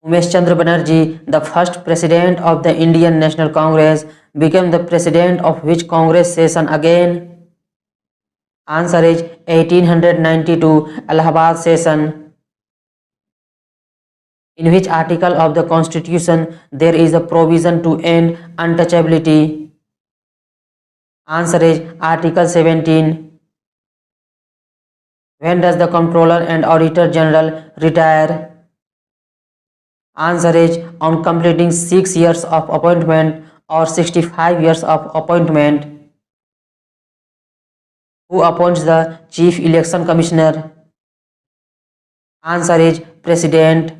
Umesh Chandra Banerjee, the first president of the Indian National Congress, became the president of which Congress session again? Answer is 1892 Allahabad session. In which article of the Constitution there is a provision to end untouchability? Answer is Article 17. When does the Comptroller and Auditor General retire? Answer is on completing 6 years of appointment or 65 years of appointment. Who appoints the Chief Election Commissioner? Answer is President.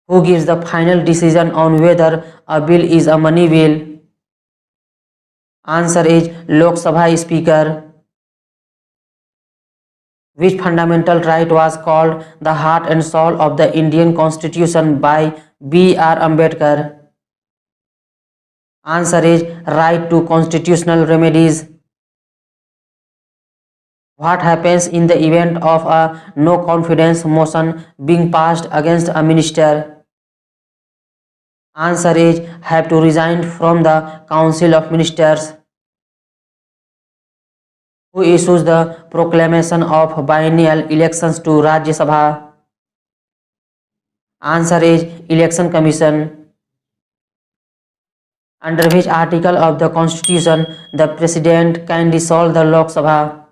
Who gives the final decision on whether a bill is a money bill? Answer is Lok Sabha Speaker. Which fundamental right was called the heart and soul of the Indian Constitution by B.R. Ambedkar? Answer is right to constitutional remedies. What happens in the event of a no confidence motion being passed against a minister? Answer is have to resign from the Council of Ministers. Who issues the proclamation of biennial elections to Rajya Sabha? Answer is Election Commission. Under which article of the Constitution the President can dissolve the Lok Sabha?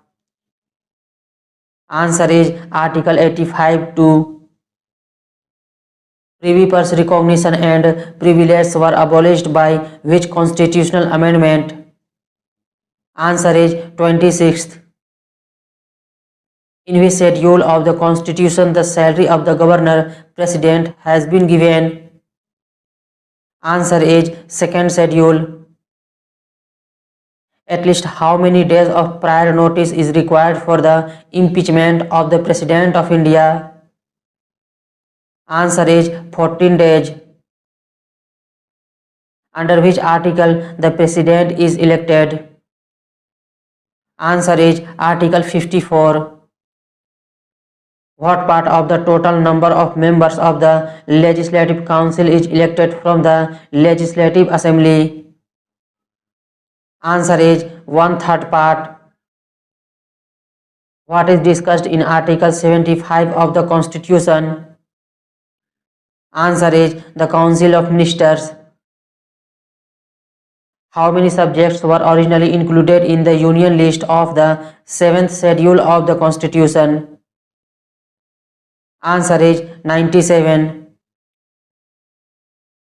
Answer is Article 85(2). Privy Purse recognition and privileges were abolished by which constitutional amendment? Answer is 26th. In which schedule of the Constitution the salary of the Governor President has been given? Answer is second schedule. At least how many days of prior notice is required for the impeachment of the President of India? Answer is 14 days. Under which article the President is elected? Answer is Article 54. What part of the total number of members of the Legislative Council is elected from the Legislative Assembly? Answer is 1/3 part. What is discussed in Article 75 of the Constitution? Answer is the Council of Ministers. How many subjects were originally included in the Union list of the 7th schedule of the Constitution? Answer is 97.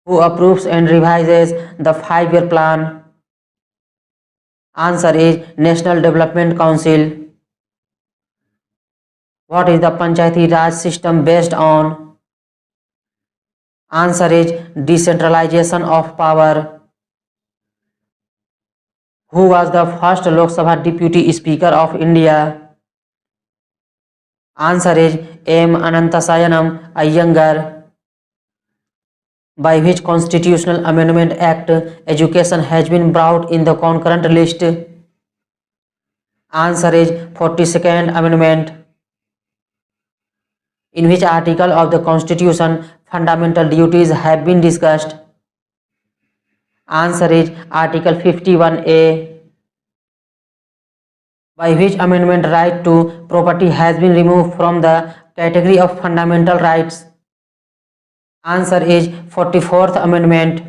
Who approves and revises the 5-year plan? Answer is National Development Council. What is the Panchayati Raj system based on? Answer is decentralization of power. Who was the first Lok Sabha Deputy Speaker of India? Answer is M. Anantasayanam Iyengar. By which Constitutional Amendment Act education has been brought in the concurrent list? Answer is 42nd Amendment. In which article of the Constitution fundamental duties have been discussed? Answer is Article 51A. By which amendment right to property has been removed from the category of fundamental rights? Answer is 44th Amendment.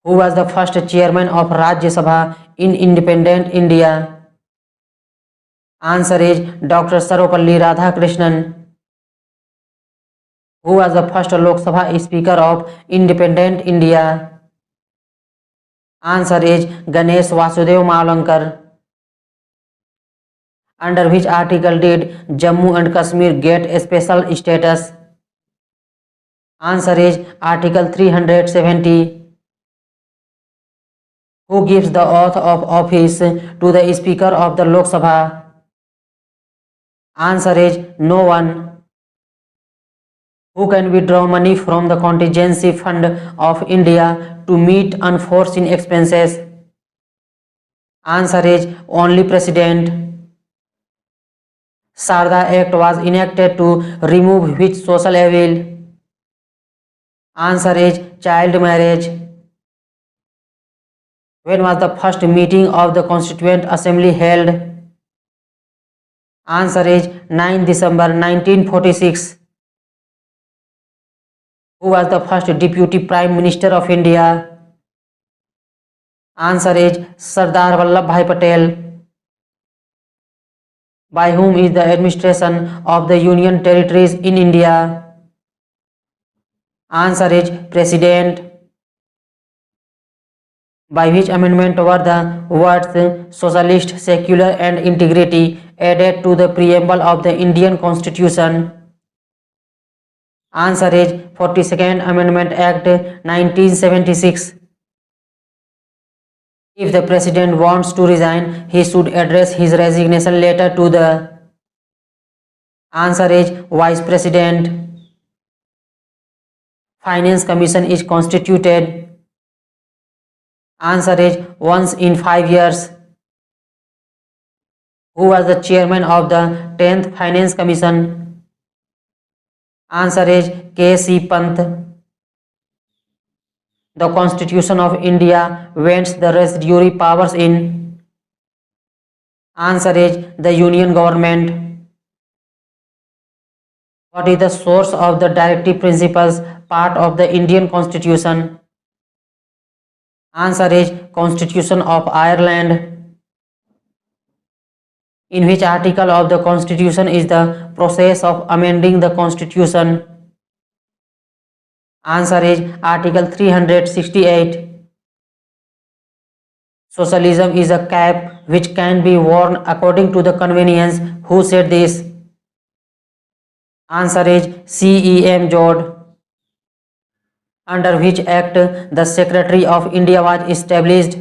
Who was the first chairman of Rajya Sabha in independent India? Answer is Dr. Sarvepalli Radhakrishnan. Who was the first Lok Sabha Speaker of independent India? Answer is Ganesh Vasudev Mavlankar. Under which article did Jammu and Kashmir get a special status? Answer is Article 370. Who gives the oath of office to the Speaker of the Lok Sabha? Answer is no one. Who can withdraw money from the contingency fund of India to meet unforeseen expenses? Answer is only President. Sharda Act was enacted to remove which social evil? Answer is child marriage. When was the first meeting of the Constituent Assembly held? Answer is 9 December 1946. Who was the first Deputy Prime Minister of India? Answer is Sardar Vallabhbhai Patel. By whom is the administration of the Union Territories in India? Answer is President. By which amendment were the words socialist, secular and integrity added to the preamble of the Indian Constitution? Answer is 42nd Amendment Act 1976. If the President wants to resign, he should address his resignation letter to the. Answer is Vice President. Finance Commission is constituted. Answer is once in 5 years. Who was the chairman of the 10th Finance Commission? Answer is K.C. Pant. The Constitution of India vests the residuary powers in. Answer is the Union Government. What is the source of the directive principles part of the Indian Constitution? Answer is Constitution of Ireland. In which article of the Constitution is the process of amending the Constitution? Answer is Article 368. Socialism is a cap which can be worn according to the convenience. Who said this? Answer is C.E.M. Joad. Under which act the Secretary of India was established?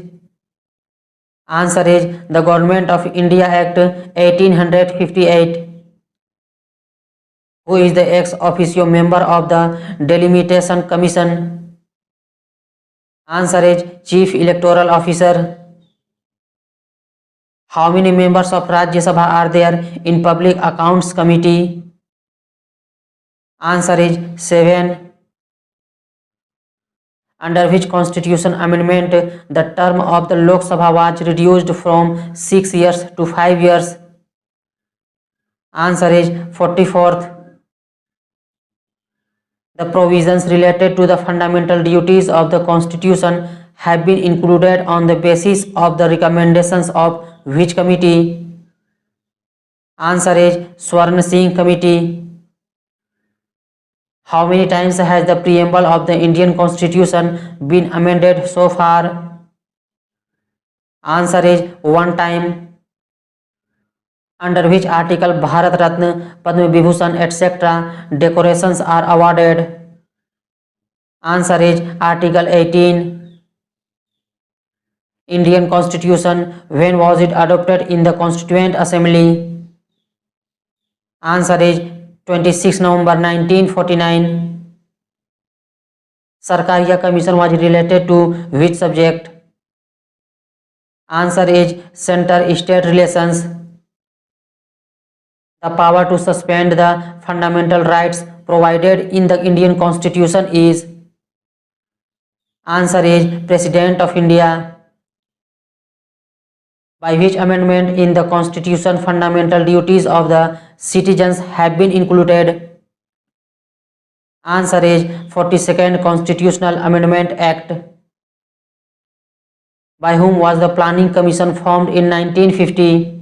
Answer is the Government of India Act 1858. Who is the ex officio member of the Delimitation Commission? Answer is Chief Electoral Officer. How many members of Rajya Sabha are there in Public Accounts Committee? Answer is 7. Under which constitution amendment the term of the Lok Sabha was reduced from 6 years to 5 years? Answer is 44th. The provisions related to the fundamental duties of the Constitution have been included on the basis of the recommendations of which committee? Answer is Swarn Singh Committee. How many times has the preamble of the Indian Constitution been amended so far? Answer is 1 time. Under which article Bharat Ratna, Padma Vibhushan etc. decorations are awarded? Answer is Article 18. Indian Constitution, when was it adopted in the Constituent Assembly? Answer is 26 November 1949. Sarkariya Commission was related to which subject? Answer is Center-State Relations. The power to suspend the fundamental rights provided in the Indian Constitution is? Answer is President of India. By which amendment in the Constitution fundamental duties of the citizens have been included? Answer is 42nd Constitutional Amendment Act. By whom was the Planning Commission formed in 1950?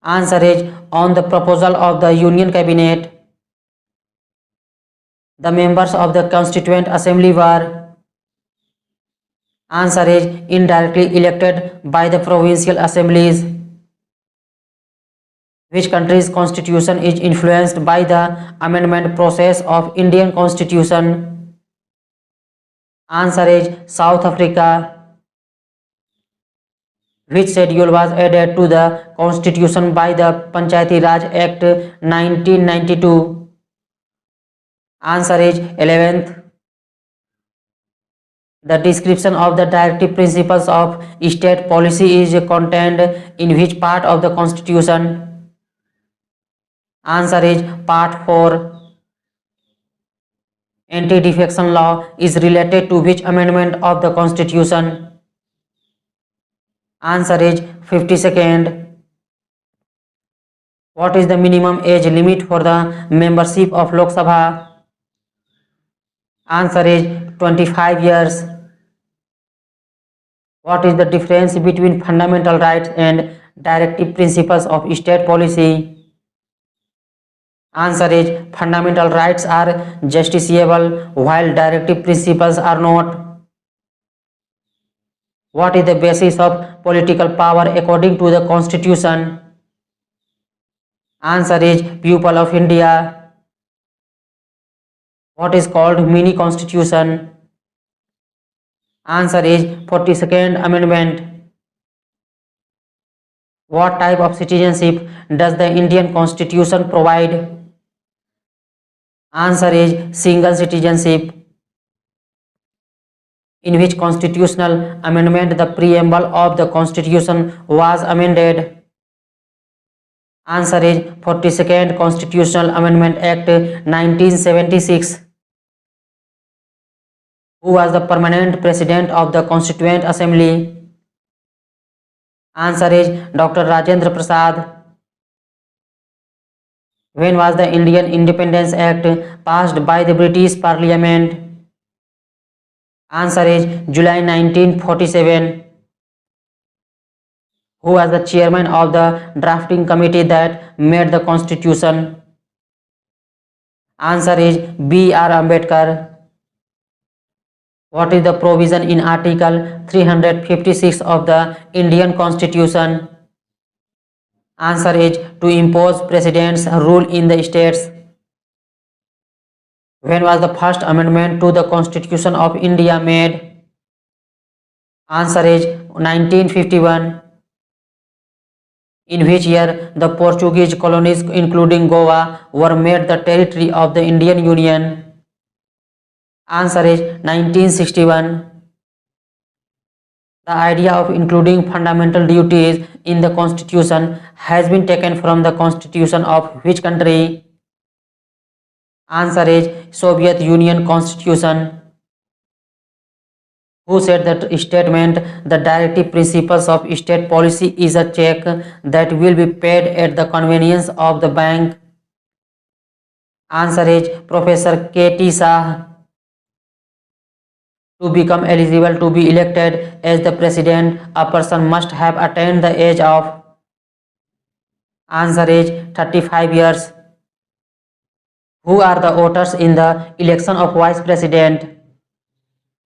Answer is on the proposal of the Union Cabinet. The members of the Constituent Assembly were? Answer is indirectly elected by the provincial assemblies. Which country's constitution is influenced by the amendment process of Indian Constitution? Answer is South Africa. Which schedule was added to the Constitution by the Panchayati Raj Act 1992? Answer is 11th. The description of the directive principles of state policy is contained in which part of the Constitution? Answer is Part 4. Anti-defection law is related to which amendment of the Constitution? Answer is 52nd. What is the minimum age limit for the membership of Lok Sabha? Answer is 25 years. What is the difference between fundamental rights and directive principles of state policy? Answer is fundamental rights are justiciable while directive principles are not. What is the basis of political power according to the Constitution? Answer is people of India. What is called mini constitution? Answer is 42nd Amendment. What type of citizenship does the Indian Constitution provide? Answer is single citizenship. In which constitutional amendment the preamble of the Constitution was amended? Answer is 42nd Constitutional Amendment Act 1976. Who was the permanent president of the Constituent Assembly? Answer is Dr. Rajendra Prasad. When was the Indian Independence Act passed by the British Parliament? Answer is July 1947. Who was the chairman of the drafting committee that made the Constitution? Answer is B.R. Ambedkar. What is the provision in Article 356 of the Indian Constitution? Answer is to impose President's rule in the states. When was the first amendment to the Constitution of India made? Answer is 1951. In which year the Portuguese colonies including Goa were made the territory of the Indian Union? Answer is 1961. The idea of including fundamental duties in the Constitution has been taken from the Constitution of which country? Answer is Soviet Union Constitution. Who said that statement the directive principles of state policy is a check that will be paid at the convenience of the bank? Answer is Professor K.T. Shah. To become eligible to be elected as the president, a person must have attained the age of. Answer is 35 years. Who are the voters in the election of vice president?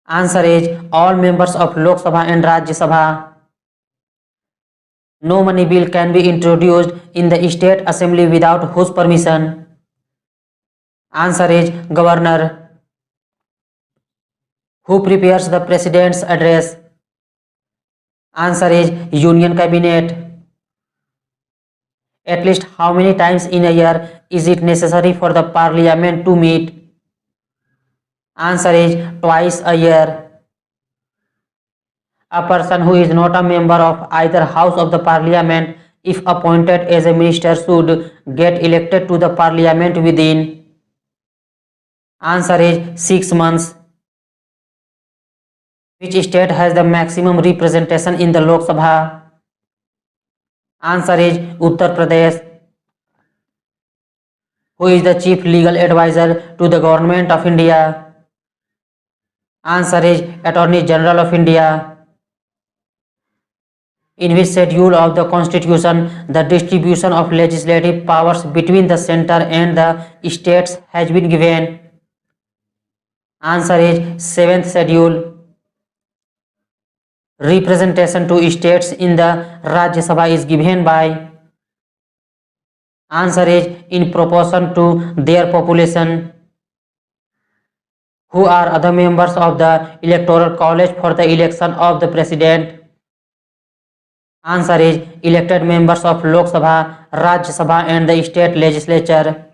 Answer is all members of Lok Sabha and Rajya Sabha. No money bill can be introduced in the state assembly without whose permission? Answer is governor. Who prepares the president's address? Answer is Union Cabinet. At least how many times in a year is it necessary for the parliament to meet? Answer is twice a year. A person who is not a member of either house of the parliament, if appointed as a minister, should get elected to the parliament within. Answer is 6 months. Which state has the maximum representation in the Lok Sabha? Answer is Uttar Pradesh. Who is the chief legal advisor to the government of India? Answer is Attorney General of India. In which schedule of the Constitution the distribution of legislative powers between the center and the states has been given? Answer is 7th schedule. Representation to states in the Rajya Sabha is given by? Answer is in proportion to their population. Who are other members of the electoral college for the election of the president? Answer is elected members of Lok Sabha, Rajya Sabha and the state legislature.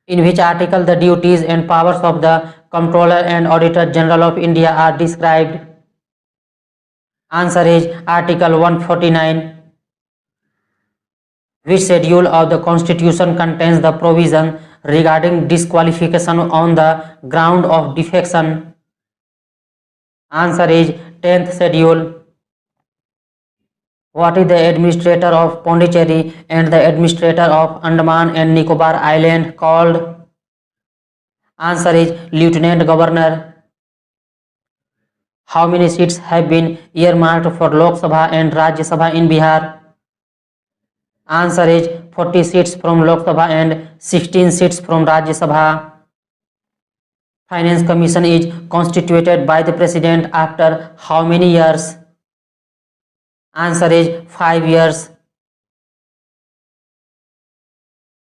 In which article the duties and powers of the Comptroller and Auditor General of India are described? Answer is Article 149. Which schedule of the Constitution contains the provision regarding disqualification on the ground of defection? Answer is 10th schedule. What is the administrator of Pondicherry and the administrator of Andaman and Nicobar Island called? Answer is Lieutenant Governor. How many seats have been earmarked for Lok Sabha and Rajya Sabha in Bihar? Answer is 40 seats from Lok Sabha and 16 seats from Rajya Sabha. Finance Commission is constituted by the President after how many years? Answer is 5 years.